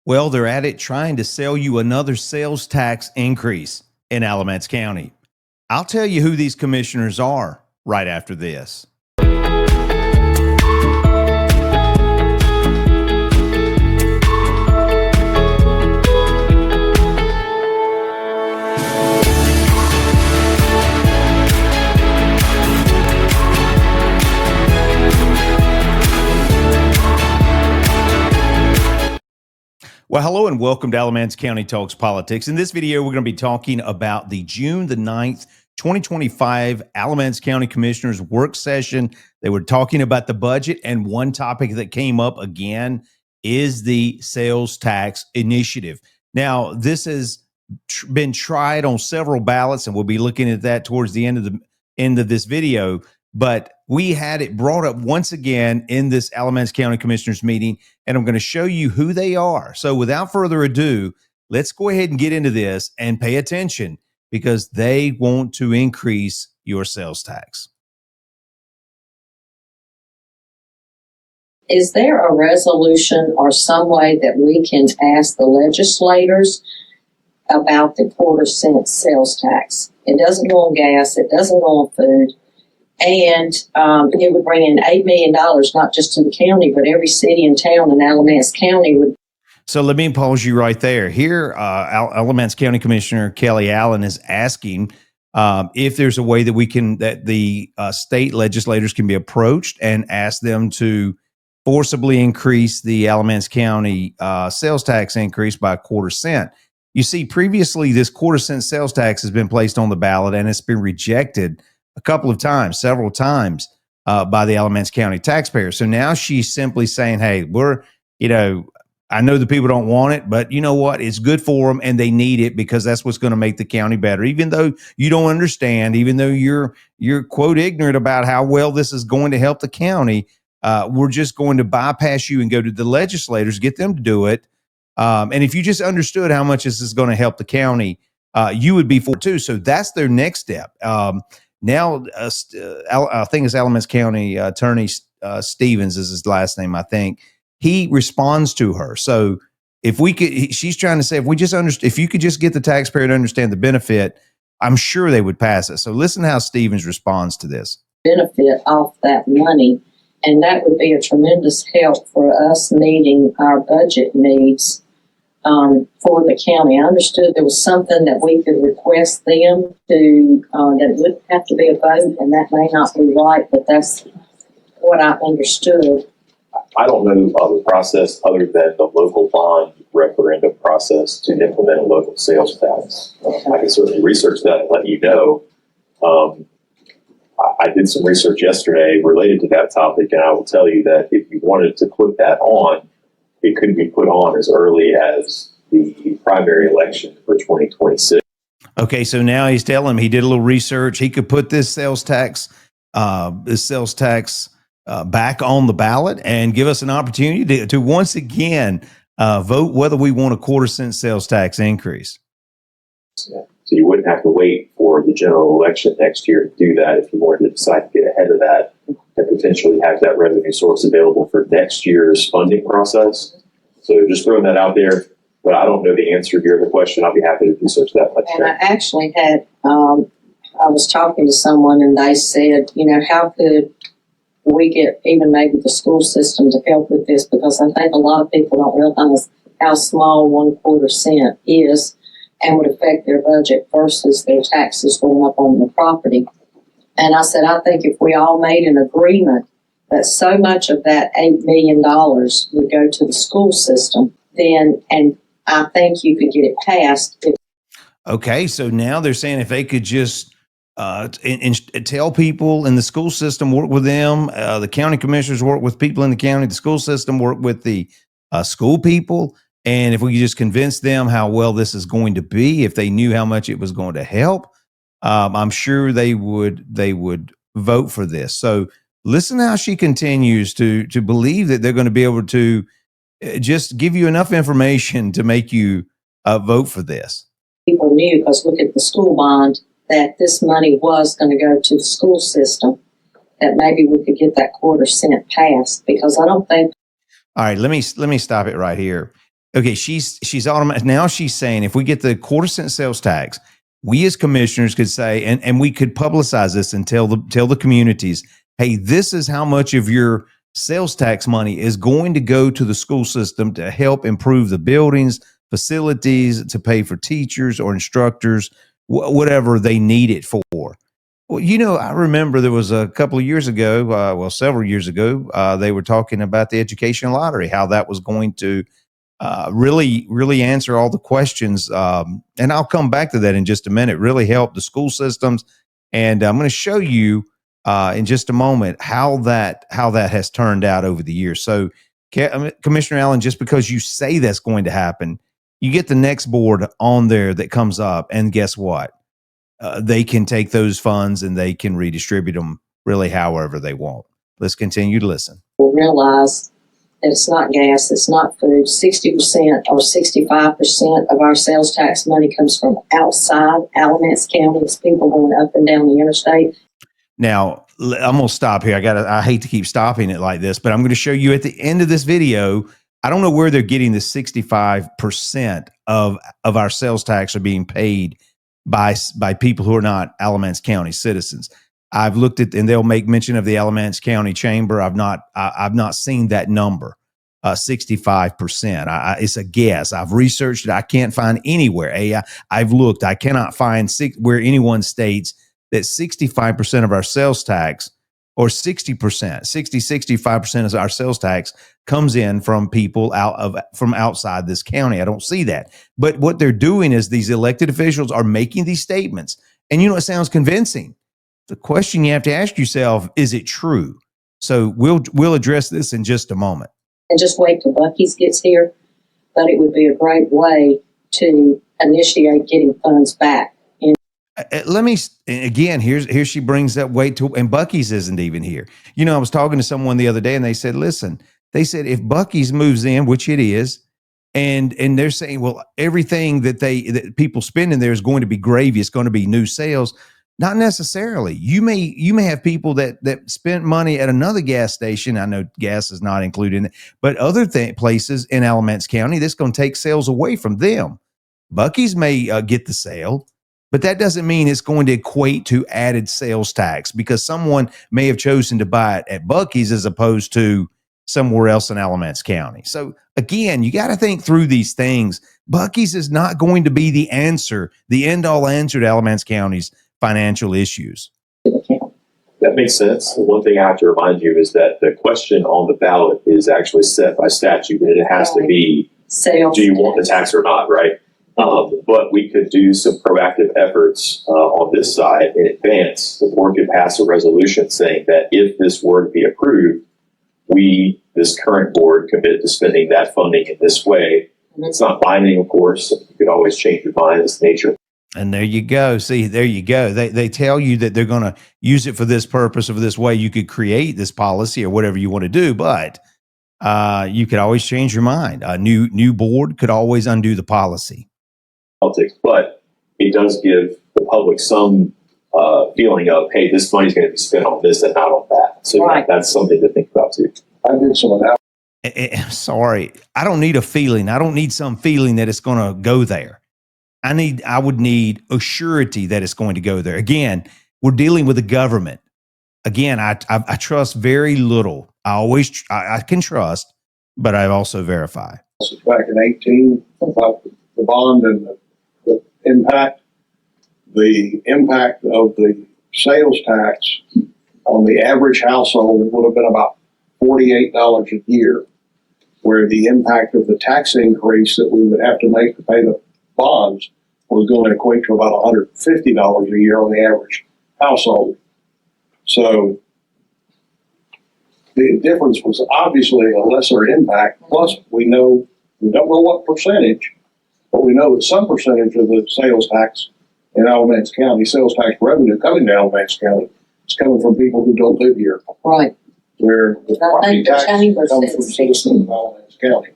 Well, they're at it trying to sell you another sales tax increase in Alamance County. I'll tell you who these commissioners are right after this. Well, hello and welcome to Alamance County Talks Politics. In this video, we're going to be talking about the June the 9th, 2025 Alamance County Commissioners work session. They were talking about the budget, and one topic that came up again is the sales tax initiative. Now, this has been tried on several ballots, and we'll be looking at that towards the end of this video. But we had it brought up once again in this Alamance County Commissioners meeting, and I'm going to show you who they are. So without further ado, let's go ahead and get into this and pay attention because they want to increase your sales tax. Is there a resolution or some way that we can ask the legislators about the quarter-cent sales tax? It doesn't go on gas. It doesn't go on food. And it would bring in $8 million, not just to the county, but every city and town in Alamance County would. So let me pause you right there. Here, Alamance County Commissioner Kelly Allen is asking if there's a way that the state legislators can be approached and ask them to forcibly increase the Alamance County sales tax increase by a quarter-cent. You see, previously, this quarter-cent sales tax has been placed on the ballot and it's been rejected several times by the Alamance County taxpayer. So now she's simply saying, hey, I know the people don't want it, but you know what? It's good for them and they need it because that's what's going to make the county better. Even though you don't understand, even though you're quote ignorant about how well this is going to help the county, we're just going to bypass you and go to the legislators, get them to do it. And if you just understood how much this is going to help the county, you would be for it too. So that's their next step. Now, I think it's Alamance County Attorney Stevens is his last name, I think. He responds to her. So she's trying to say, if you could just get the taxpayer to understand the benefit, I'm sure they would pass it. So listen how Stevens responds to this. Benefit off that money, and that would be a tremendous help for us meeting our budget needs for the county. I understood there was something that we could request them to, that it wouldn't have to be a vote, and that may not be right, but that's what I understood. I don't know of a process other than the local bond referendum process to implement a local sales tax. I can certainly research that and let you know. I did some research yesterday related to that topic, and I will tell you that if you wanted to put that on, it could be put on as early as the primary election for 2026. Okay, so now he's telling him he did a little research. He could put this sales tax back on the ballot and give us an opportunity to once again vote whether we want a quarter-cent sales tax increase. So you wouldn't have to wait for the general election next year to do that if you wanted to decide to get ahead of that and potentially have that revenue source available for next year's funding process. So just throwing that out there, but I don't know the answer to your other question. I'll be happy to research that. And I actually had, I was talking to someone and they said, how could we get even maybe the school system to help with this? Because I think a lot of people don't realize how small 1/4 cent is and would affect their budget versus their taxes going up on the property. And I said, I think if we all made an agreement that so much of that $8 million would go to the school system, then, and I think you could get it passed. Okay, so now they're saying if they could just tell people in the school system, work with them, the county commissioners work with people in the county, the school system work with the school people, and if we could just convince them how well this is going to be, if they knew how much it was going to help, I'm sure they would vote for this. So listen how she continues to believe that they're going to be able to just give you enough information to make you vote for this. People knew, because look at the school bond, that this money was going to go to the school system, that maybe we could get that 1/4 cent passed, because I don't think. All right, let me stop it right here. Okay, she's automatic. Now she's saying if we get the quarter-cent sales tax, we as commissioners could say, and we could publicize this and tell the communities, hey, this is how much of your sales tax money is going to go to the school system to help improve the buildings, facilities, to pay for teachers or instructors, whatever they need it for. Well, I remember there was a couple of years ago, several years ago, they were talking about the education lottery, how that was going to really answer all the questions. And I'll come back to that in just a minute, really help the school systems. And I'm going to show you in just a moment how that has turned out over the years. So Commissioner Allen, just because you say that's going to happen, you get the next board on there that comes up, and guess what? They can take those funds and they can redistribute them really however they want. Let's continue to listen. We'll realize that it's not gas, it's not food. 60% or 65% of our sales tax money comes from outside Alamance County. It's people going up and down the interstate. Now, I'm going to stop here. I hate to keep stopping it like this, but I'm going to show you at the end of this video. I don't know where they're getting the 65% of our sales tax are being paid by people who are not Alamance County citizens. I've looked at, and they'll make mention of the Alamance County Chamber. I've not seen that number, 65%. It's a guess. I've researched it. I can't find anywhere. I've looked. I cannot find where anyone states that 65% of our sales tax, or 65% of our sales tax comes in from people from outside this county. I don't see that. But what they're doing is these elected officials are making these statements. And it sounds convincing. The question you have to ask yourself, is it true? So we'll address this in just a moment. And just wait till Buc-ee's gets here. But it would be a great way to initiate getting funds back. Let me, again, here she brings that weight to, and Buc-ee's isn't even here. I was talking to someone the other day and they said, listen, if Buc-ee's moves in, which it is, and they're saying, well, everything that people spend in there is going to be gravy. It's going to be new sales. Not necessarily. You may have people that spent money at another gas station. I know gas is not included in it, but other places in Alamance County, that's going to take sales away from them. Buc-ee's may get the sale, but that doesn't mean it's going to equate to added sales tax, because someone may have chosen to buy it at Buc-ee's as opposed to somewhere else in Alamance County. So again, you got to think through these things. Buc-ee's is not going to be the answer, the end-all answer to Alamance County's financial issues. That makes sense. One thing I have to remind you is that the question on the ballot is actually set by statute, and it has to be, sales. Do you want the tax or not, right? But we could do some proactive efforts on this side in advance. The board could pass a resolution saying that if this were to be approved, this current board, commit to spending that funding in this way. It's not binding, of course. You could always change your mind. It's nature. And there you go. See, there you go. They tell you that they're going to use it for this purpose, or for this way. You could create this policy or whatever you want to do, but you could always change your mind. A new board could always undo the policy. Politics, but it does give the public some feeling of, hey, this money's going to be spent on this and not on that. So right. That's something to think about too. I did some of that. Sorry, I don't need a feeling. I don't need some feeling that it's going to go there. I would need a surety that it's going to go there. Again, we're dealing with the government. Again, I trust very little. I can trust, but I also verify. This is back in 18 about the bond and the impact. The impact of the sales tax on the average household would have been about $48 a year, where the impact of the tax increase that we would have to make to pay the bonds was going to equate to about $150 a year on the average household. So the difference was obviously a lesser impact. Plus, we don't know what percentage, but we know that some percentage of the sales tax in Alamance County, sales tax revenue coming to Alamance County, is coming from people who don't live here. Right. Where the property tax comes from citizens of Alamance County.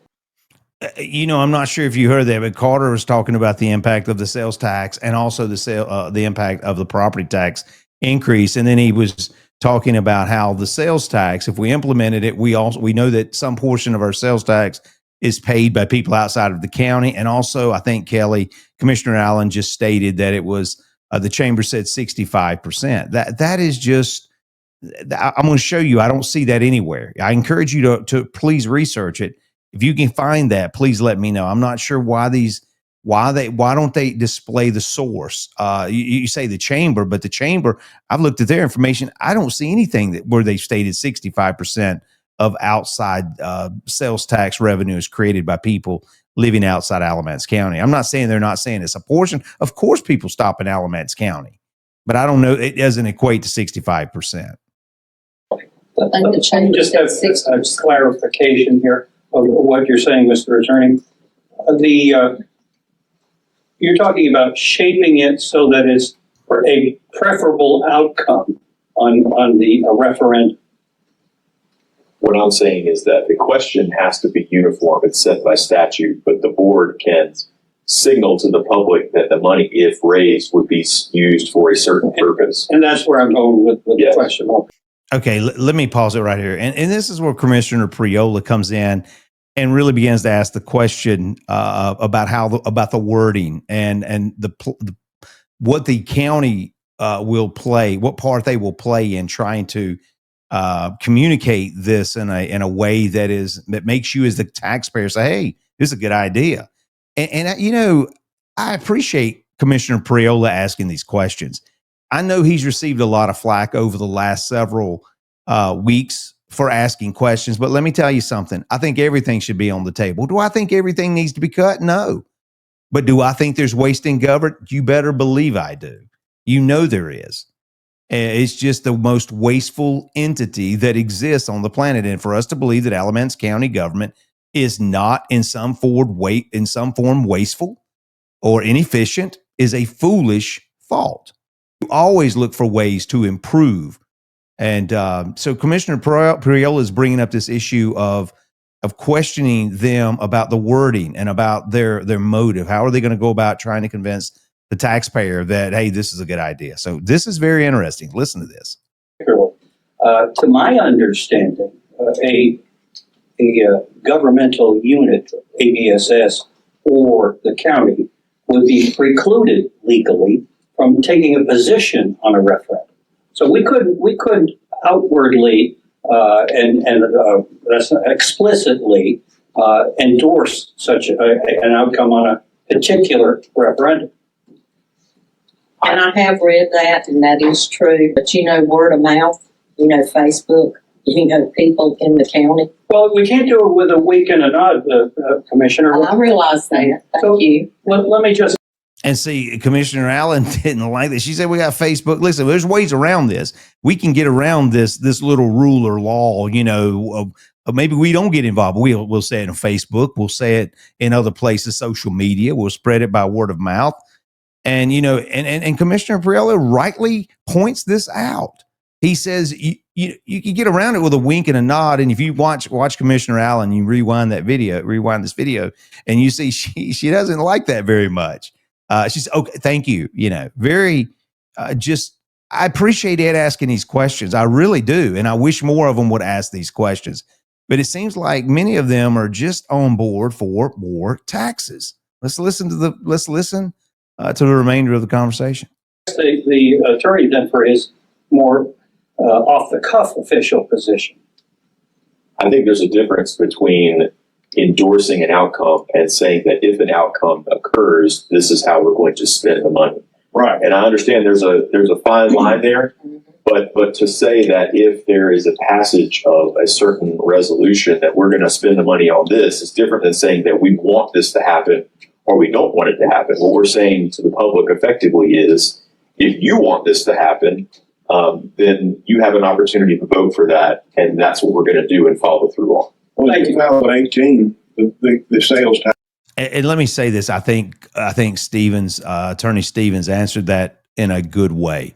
I'm not sure if you heard that, but Carter was talking about the impact of the sales tax and also the impact of the property tax increase. And then he was talking about how the sales tax, if we implemented it, we know that some portion of our sales tax is paid by people outside of the county. And also, I think Commissioner Allen just stated that it was the chamber said 65%. That is just. I'm going to show you. I don't see that anywhere. I encourage you to please research it. If you can find that, please let me know. I'm not sure why don't they display the source? You say the chamber, but the chamber, I've looked at their information. I don't see anything where they stated 65% of outside sales tax revenue is created by people living outside Alamance County. I'm not saying they're not saying it's a portion. Of course, people stop in Alamance County, but I don't know. It doesn't equate to 65%. I think the chamber Just said have 60. a clarification here of what you're saying, Mr. Attorney. You're talking about shaping it so that it's for a preferable outcome on the referendum. What I'm saying is that the question has to be uniform. It's set by statute, but the board can signal to the public that the money, if raised, would be used for a certain purpose. And that's where I'm going with Yes. the question. Okay, let me pause it right here. And this is where Commissioner Priola comes in and really begins to ask the question about the wording and what the county will play, what part they will play in trying to communicate this in a way that makes you as the taxpayer say, hey, this is a good idea. And you know, I appreciate Commissioner Priola asking these questions. I know he's received a lot of flack over the last several weeks for asking questions, but let me tell you something. I think everything should be on the table. Do I think everything needs to be cut? No. But do I think there's waste in government? You better believe I do. You know there is. It's just the most wasteful entity that exists on the planet. And for us to believe that Alamance County government is not in some form wasteful or inefficient is a foolish thought. You always look for ways to improve. And so Commissioner Priola is bringing up this issue of questioning them about the wording and about their motive. How are they going to go about trying to convince the taxpayer that, hey, this is a good idea? So this is very interesting. Listen to this. To my understanding, a governmental unit, ABSS, or the county would be precluded legally from taking a position on a referendum. So we could outwardly and explicitly endorse such an outcome on a particular referendum. And I have read that, and that is true. But you know, word of mouth, you know, Facebook, you know, people in the county. Well, we can't do it with a wink and a nod, Commissioner. I realize that. Thank you. Let me just. And see, Commissioner Allen didn't like this. She said, we got Facebook. Listen, there's ways around this. We can get around this little rule or law, you know, maybe we don't get involved. We'll say it on Facebook. We'll say it in other places, social media. We'll spread it by word of mouth. And, you know, and Commissioner Priola rightly points this out. He says you can get around it with a wink and a nod. And if you watch Commissioner Allen, you rewind this video, and you see she doesn't like that very much. She's okay. Thank you. You know, very I appreciate Ed asking these questions. I really do. And I wish more of them would ask these questions. But it seems like many of them are just on board for more taxes. Let's listen to the remainder of the conversation. The attorney then for his more off the cuff official position. I think there's a difference between endorsing an outcome and saying that if an outcome occurs, this is how we're going to spend the money. Right. And I understand there's a fine line there, but to say that if there is a passage of a certain resolution that we're going to spend the money on this is different than saying that we want this to happen or we don't want it to happen. What we're saying to the public effectively is, if you want this to happen, then you have an opportunity to vote for that, and that's what we're going to do and follow through on. Well, in 2018, the sales tax. And let me say this: I think Attorney Stevens answered that in a good way.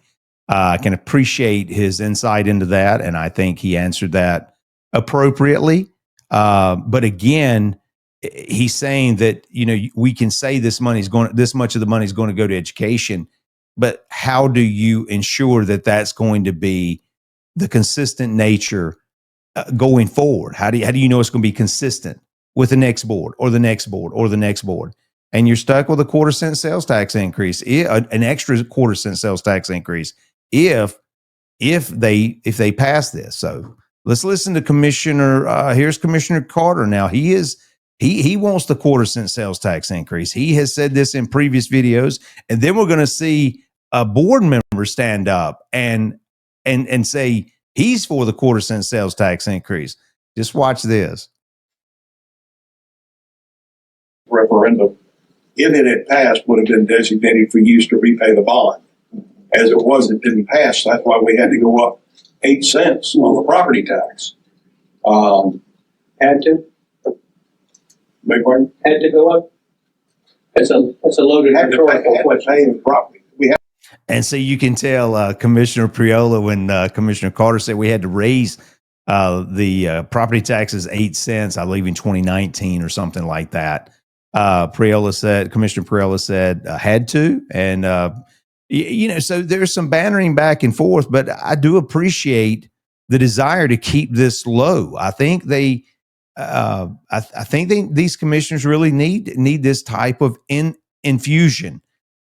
I can appreciate his insight into that, and I think he answered that appropriately. But again, he's saying that, you know, we can say this much of the money is going to go to education, but how do you ensure that that's going to be the consistent nature going forward? How do you know it's going to be consistent? with the next board or the next board or the next board. And you're stuck with a 1/4 cent sales tax increase, an extra 1/4 cent sales tax increase if they pass this. So let's listen to Commissioner. Here's Commissioner Carter. Now he wants the 1/4 cent sales tax increase. He has said this in previous videos, and then we're going to see a board member stand up and say he's for the 1/4 cent sales tax increase. Just watch this. Referendum, if it had passed, would have been designated for use to repay the bond. As it was, it didn't pass. That's why we had to go up 8 cents on the property tax. Had to, Beg pardon? had to go up. It's a loaded Had to rhetorical question. pay the property. We had And so you can tell Commissioner Priola when Commissioner Carter said we had to raise the property taxes 8 cents, I believe in 2019 or something like that. Commissioner Priola said had to. And, so there's some bantering back and forth, but I do appreciate the desire to keep this low. I think these commissioners really need this type of infusion.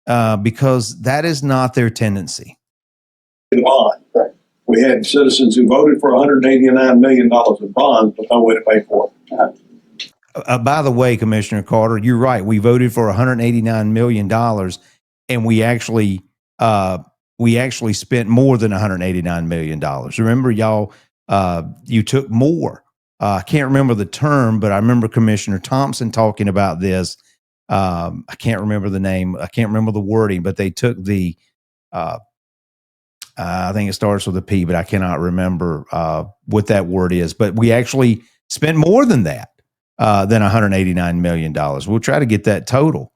Because that is not their tendency. the bond. Right. We had citizens who voted for $189 million in bonds, but no way to pay for it. By the way, Commissioner Carter, you're right. We voted for $189 million, and we actually spent more than $189 million. Remember, y'all, you took more. I can't remember the term, but I remember Commissioner Thompson talking about this. I can't remember the name. I can't remember the wording, but they took the, I think it starts with a P, but I cannot remember what that word is. But we actually spent more than that, than $189 million. We'll try to get that total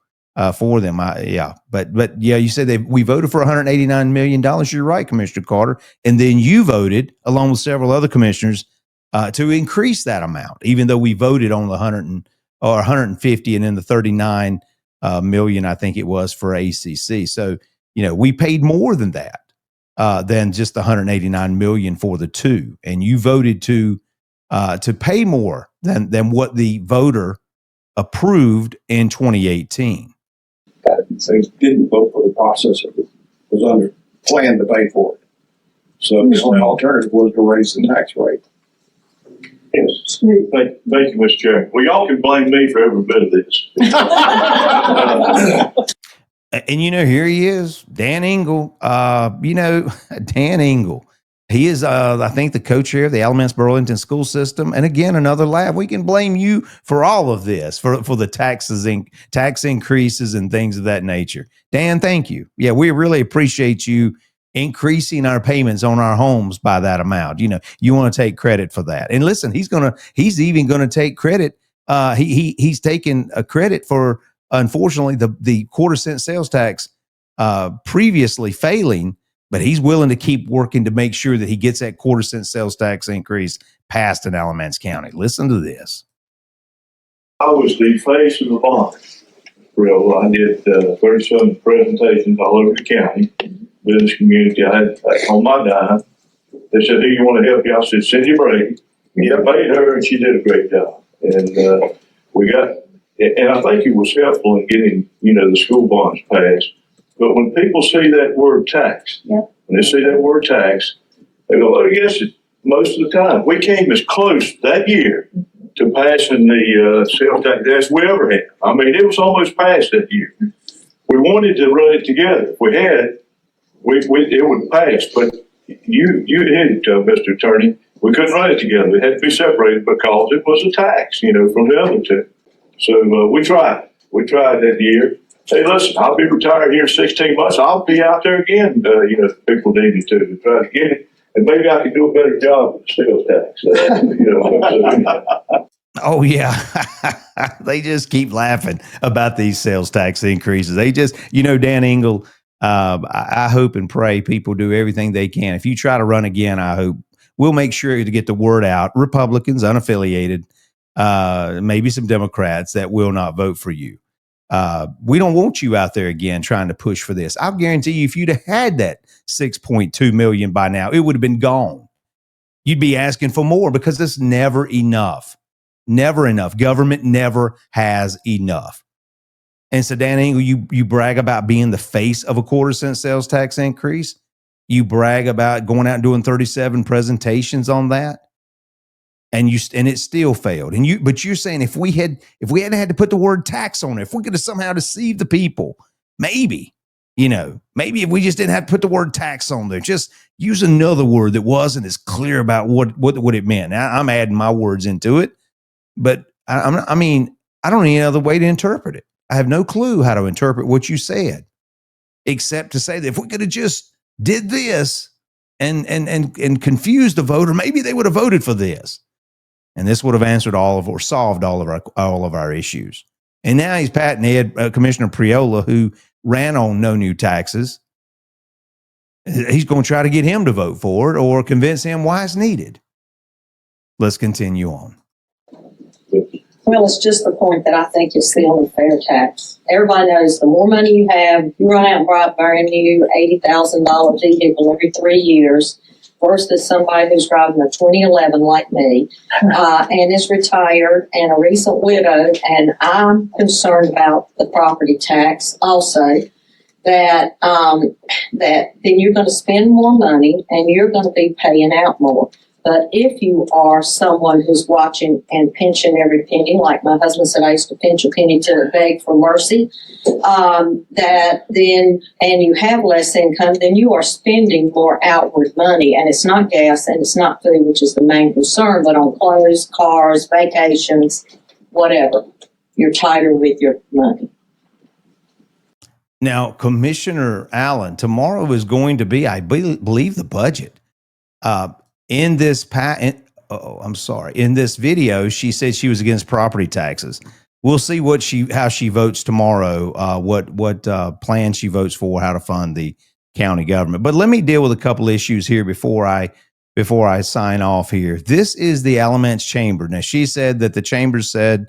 for them. But you said we voted for $189 million. You're right, Commissioner Carter. And then you voted, along with several other commissioners, to increase that amount, even though we voted on the 150 and then the 39 million, I think it was, for ACC. So, we paid more than that, than just the 189 million for the two. And you voted to pay more than what the voter approved in 2018. They didn't vote for the process that was under plan to pay for it. So the only alternative was to raise the tax rate. Yes. Thank you, Mr. Chairman. Well, y'all can blame me for every bit of this. And here he is, Dan Ingle. Dan Ingle. He is, I think, the co-chair of the Alamance Burlington School System. And again, another lab. We can blame you for all of this, for the tax increases and things of that nature. Dan, thank you. Yeah, we really appreciate you increasing our payments on our homes by that amount. You want to take credit for that. And listen, he's even going to take credit. He's taken a credit for, unfortunately, the 1/4 cent sales tax previously failing, but he's willing to keep working to make sure that he gets that 1/4 cent sales tax increase passed in Alamance County. Listen to this. I was the face of the bond. I did 37 presentations all over the county, business community. I had on my dime. They said, "Who you want to help you?" I said, "Cindy Brady." I paid her, and she did a great job. And we got, and I think it was helpful in getting, the school bonds passed. But when people see that word tax, when they see that word tax, they go, "Oh, yes," most of the time. We came as close that year to passing the sales tax as we ever had. I mean, it was almost passed that year. We wanted to run it together. If we had, it would pass. But you hit it, Mr. Attorney. We couldn't run it together. It had to be separated because it was a tax, from the other two. So we tried. We tried that year. Hey, listen, I'll be retired here in 16 months. I'll be out there again, if people need me to try to get it. And maybe I can do a better job with the sales tax. Oh, yeah. They just keep laughing about these sales tax increases. They just, Dan Ingle, I hope and pray people do everything they can. If you try to run again, I hope we'll make sure to get the word out. Republicans, unaffiliated, maybe some Democrats that will not vote for you. We don't want you out there again trying to push for this. I'll guarantee you, if you'd have had that 6.2 million by now, it would have been gone. You'd be asking for more because it's never enough. Never enough. Government never has enough. And so, Dan Ingle, you brag about being the face of a 1/4 cent sales tax increase. You brag about going out and doing 37 presentations on that, and it still failed. But you're saying if we hadn't had to put the word tax on it, if we could have somehow deceived the people, maybe if we just didn't have to put the word tax on there, just use another word that wasn't as clear about what it meant. Now, I'm adding my words into it, but I don't know any other way to interpret it. I have no clue how to interpret what you said, except to say that if we could have just did this and confused the voter, maybe they would have voted for this, and this would have answered solved all of our issues. And now he's patting Ed, Commissioner Priola, who ran on no new taxes. He's going to try to get him to vote for it or convince him why it's needed. Let's continue on. Well, it's just the point that I think it's the only fair tax. Everybody knows the more money you have, you run out and buy a brand new $80,000 vehicle every 3 years versus somebody who's driving a 2011 like me and is retired and a recent widow. And I'm concerned about the property tax also, that then you're going to spend more money and you're going to be paying out more. But if you are someone who's watching and pinching every penny, like my husband said, I used to pinch a penny to beg for mercy, and you have less income, then you are spending more outward money. And it's not gas and it's not food, which is the main concern, but on clothes, cars, vacations, whatever. You're tighter with your money. Now, Commissioner Allen, tomorrow is going to be, I believe, the budget. In this video, she said she was against property taxes. We'll see how she votes tomorrow. What plan she votes for, how to fund the county government. But let me deal with a couple issues here before I sign off here. This is the Alamance Chamber. Now, she said that the chamber said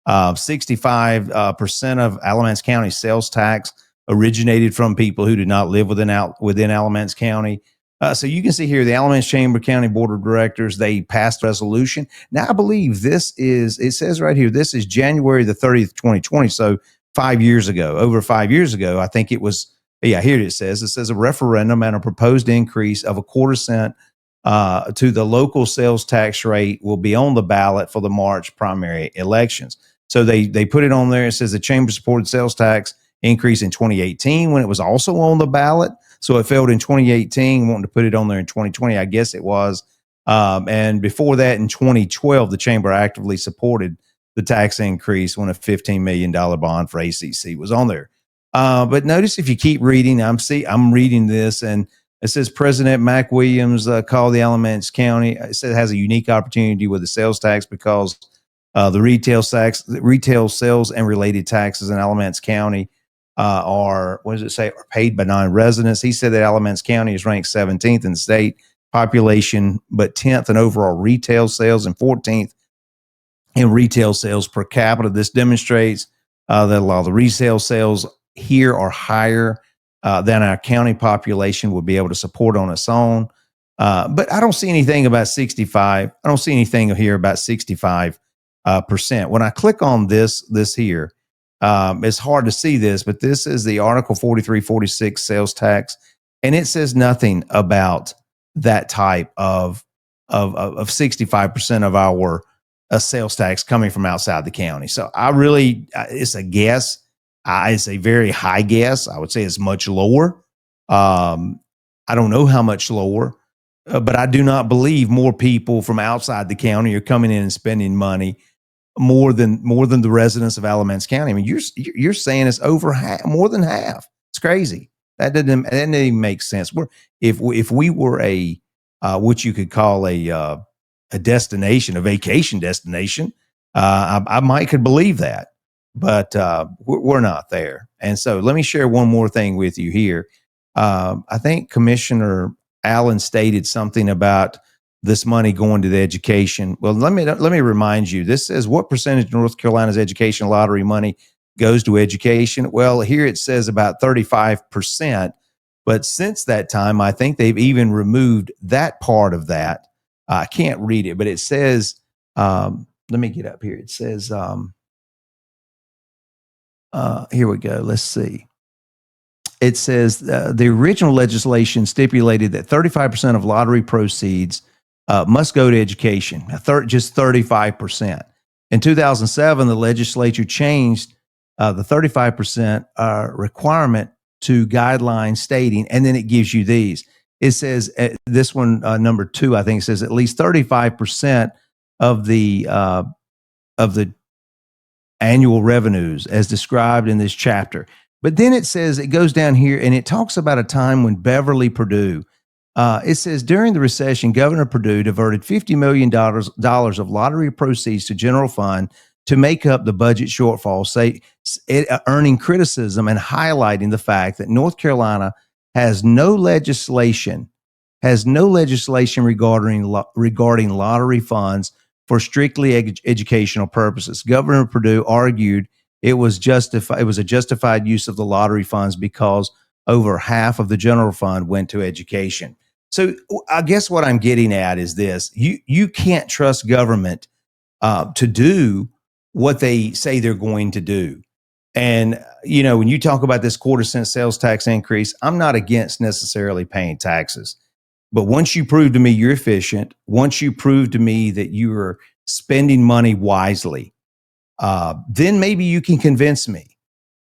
65% of Alamance County sales tax originated from people who did not live within Alamance County. So you can see here, the Alamance Chamber County Board of Directors, they passed a resolution. Now, I believe it says right here, this is January the 30th, 2020. So 5 years ago, over 5 years ago, I think it was, here it says a referendum and a proposed increase of 1/4 cent to the local sales tax rate will be on the ballot for the March primary elections. So they put it on there. It says the chamber supported sales tax increase in 2018 when it was also on the ballot. So it failed in 2018, wanting to put it on there in 2020, I guess it was. And before that, in 2012, the chamber actively supported the tax increase when a $15 million bond for ACC was on there. But notice if you keep reading, I'm reading this, and it says President Mac Williams called the Alamance County. It says it has a unique opportunity with the sales tax because the retail sales and related taxes in Alamance County are paid by non-residents. He said that Alamance County is ranked 17th in the state population, but 10th in overall retail sales and 14th in retail sales per capita. This demonstrates that a lot of the resale sales here are higher than our county population would be able to support on its own. But I don't see anything about 65. I don't see anything here about 65%. When I click on this here, it's hard to see this, but this is the Article 4346 sales tax, and it says nothing about that type of 65% of our sales tax coming from outside the county. So it's a guess. It's a very high guess. I would say it's much lower. I don't know how much lower, but I do not believe more people from outside the county are coming in and spending money more than the residents of Alamance County. I mean, you're saying it's over half, more than half. It's crazy. That doesn't even make sense. If we were a what you could call a destination, a vacation destination, I might could believe that, but we're not there. And so let me share one more thing with you here. I think Commissioner Allen stated something about this money going to the education. Well, let me remind you, this says what percentage of North Carolina's education lottery money goes to education. Well, here it says about 35%, but since that time, I think they've even removed that part of that. I can't read it, but it says let me get up here. It says, here we go. Let's see. It says the original legislation stipulated that 35% of lottery proceeds must go to education, just 35%. In 2007, the legislature changed the 35% requirement to guidelines stating, and then it gives you these. It says, this one, number 2, I think, says at least 35% of the annual revenues as described in this chapter. But then it says, it goes down here and it talks about a time when Beverly Perdue, it says during the recession, Governor Perdue diverted $50 million of lottery proceeds to general fund to make up the budget shortfall, earning criticism and highlighting the fact that North Carolina has no legislation regarding lottery funds for strictly educational purposes. Governor Perdue argued it was a justified use of the lottery funds because over half of the general fund went to education. So I guess what I'm getting at is this: you can't trust government to do what they say they're going to do. And when you talk about this quarter-cent sales tax increase, I'm not against necessarily paying taxes. But once you prove to me you're efficient, once you prove to me that you are spending money wisely, then maybe you can convince me.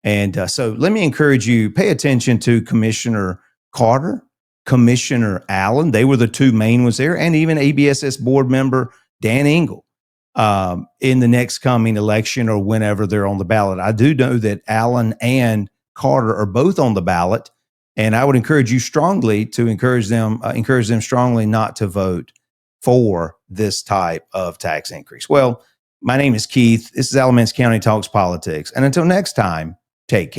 And so let me encourage you, pay attention to Commissioner Carter, Commissioner Allen. They were the two main ones there, and even ABSS board member Dan Ingle in the next coming election or whenever they're on the ballot. I do know that Allen and Carter are both on the ballot. And I would encourage you strongly to encourage them strongly not to vote for this type of tax increase. Well, my name is Keith. This is Alamance County Talks Politics. And until next time, take care.